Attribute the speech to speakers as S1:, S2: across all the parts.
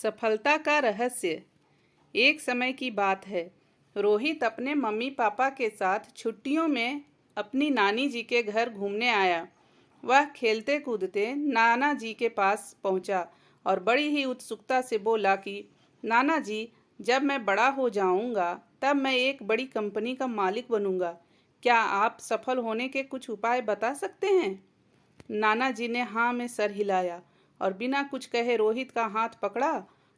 S1: सफलता का रहस्य। एक समय की बात है। रोहित अपने मम्मी पापा के साथ छुट्टियों में अपनी नानी जी के घर घूमने आया। वह खेलते कूदते नाना जी के पास पहुंचा और बड़ी ही उत्सुकता से बोला कि नाना जी, जब मैं बड़ा हो जाऊंगा तब मैं एक बड़ी कंपनी का मालिक बनूंगा। क्या आप सफल होने के कुछ उपाय बता सकते हैं? नाना जी ने हाँ में सर हिलाया और बिना कुछ कहे रोहित का हाथ पकड़ा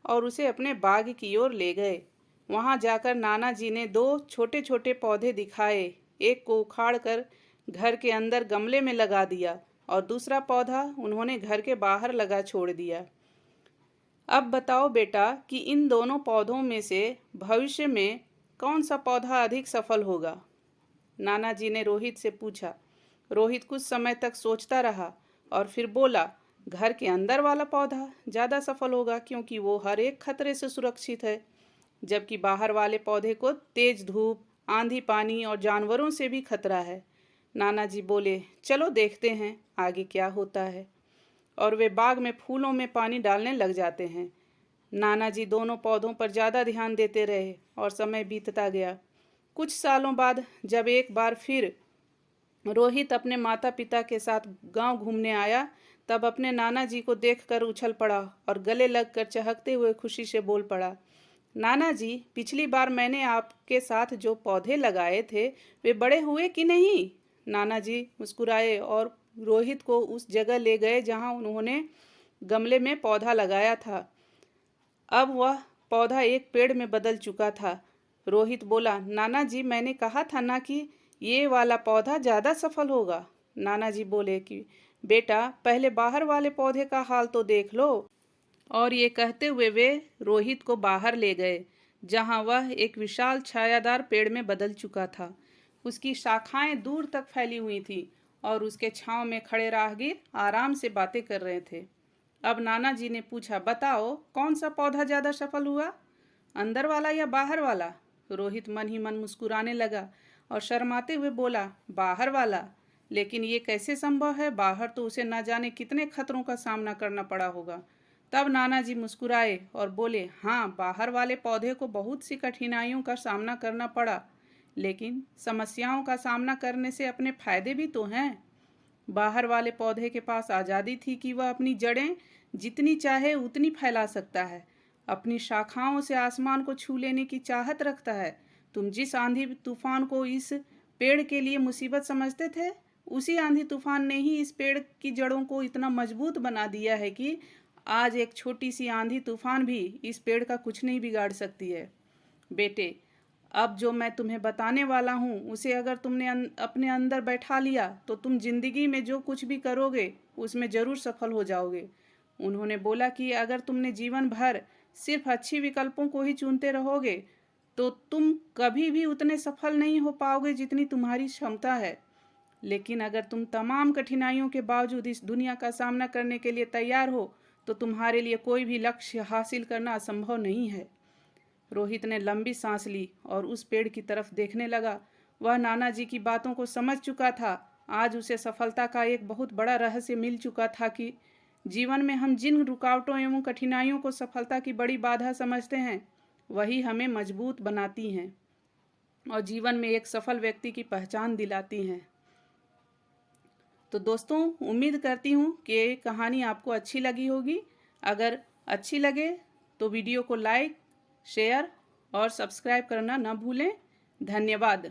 S1: और उसे अपने बाग की ओर ले गए। वहां जाकर नाना जी ने दो छोटे छोटे पौधे दिखाए। एक को उखाड़ कर घर के अंदर गमले में लगा दिया और दूसरा पौधा उन्होंने घर के बाहर लगा छोड़ दिया। अब बताओ बेटा कि इन दोनों पौधों में से भविष्य में कौन सा पौधा अधिक सफल होगा? नाना जी ने रोहित से पूछा। रोहित कुछ समय तक सोचता रहा और फिर बोला, घर के अंदर वाला पौधा ज़्यादा सफल होगा क्योंकि वो हर एक खतरे से सुरक्षित है, जबकि बाहर वाले पौधे को तेज धूप, आंधी, पानी और जानवरों से भी खतरा है। नाना जी बोले, चलो देखते हैं आगे क्या होता है। और वे बाग में फूलों में पानी डालने लग जाते हैं। नाना जी दोनों पौधों पर ज़्यादा ध्यान देते रहे और समय बीतता गया। कुछ सालों बाद जब एक बार फिर रोहित अपने माता पिता के साथ गांव घूमने आया, तब अपने नाना जी को देखकर उछल पड़ा और गले लगकर चहकते हुए खुशी से बोल पड़ा, नाना जी, पिछली बार मैंने आपके साथ जो पौधे लगाए थे वे बड़े हुए कि नहीं? नाना जी मुस्कुराए और रोहित को उस जगह ले गए जहां उन्होंने गमले में पौधा लगाया था। अब वह पौधा एक पेड़ में बदल चुका था। रोहित बोला, नाना जी, मैंने कहा था ना कि ये वाला पौधा ज़्यादा सफल होगा। नाना जी बोले कि बेटा, पहले बाहर वाले पौधे का हाल तो देख लो। और ये कहते हुए वे रोहित को बाहर ले गए, जहां वह एक विशाल छायादार पेड़ में बदल चुका था। उसकी शाखाएं दूर तक फैली हुई थी और उसके छांव में खड़े राहगीर आराम से बातें कर रहे थे। अब नाना जी ने पूछा, बताओ कौन सा पौधा ज़्यादा सफल हुआ, अंदर वाला या बाहर वाला? रोहित मन ही मन मुस्कुराने लगा और शर्माते हुए बोला, बाहर वाला। लेकिन ये कैसे संभव है? बाहर तो उसे न जाने कितने खतरों का सामना करना पड़ा होगा। तब नाना जी मुस्कुराए और बोले, हाँ, बाहर वाले पौधे को बहुत सी कठिनाइयों का सामना करना पड़ा, लेकिन समस्याओं का सामना करने से अपने फायदे भी तो हैं। बाहर वाले पौधे के पास आज़ादी थी कि वह अपनी जड़ें जितनी चाहे उतनी फैला सकता है, अपनी शाखाओं से आसमान को छू लेने की चाहत रखता है। तुम जिस आंधी तूफान को इस पेड़ के लिए मुसीबत समझते थे, उसी आंधी तूफान ने ही इस पेड़ की जड़ों को इतना मजबूत बना दिया है कि आज एक छोटी सी आंधी तूफान भी इस पेड़ का कुछ नहीं बिगाड़ सकती है। बेटे, अब जो मैं तुम्हें बताने वाला हूँ उसे अगर तुमने अपने अंदर बैठा लिया तो तुम जिंदगी में जो कुछ भी करोगे उसमें ज़रूर सफल हो जाओगे। उन्होंने बोला कि अगर तुमने जीवन भर सिर्फ अच्छी विकल्पों को ही चुनते रहोगे तो तुम कभी भी उतने सफल नहीं हो पाओगे जितनी तुम्हारी क्षमता है। लेकिन अगर तुम तमाम कठिनाइयों के बावजूद इस दुनिया का सामना करने के लिए तैयार हो तो तुम्हारे लिए कोई भी लक्ष्य हासिल करना असंभव नहीं है। रोहित ने लंबी सांस ली और उस पेड़ की तरफ देखने लगा। वह नाना जी की बातों को समझ चुका था। आज उसे सफलता का एक बहुत बड़ा रहस्य मिल चुका था कि जीवन में हम जिन रुकावटों एवं कठिनाइयों को सफलता की बड़ी बाधा समझते हैं, वही हमें मजबूत बनाती हैं और जीवन में एक सफल व्यक्ति की पहचान दिलाती हैं। तो दोस्तों, उम्मीद करती हूँ कि ये कहानी आपको अच्छी लगी होगी। अगर अच्छी लगे तो वीडियो को लाइक, शेयर और सब्सक्राइब करना न भूलें। धन्यवाद।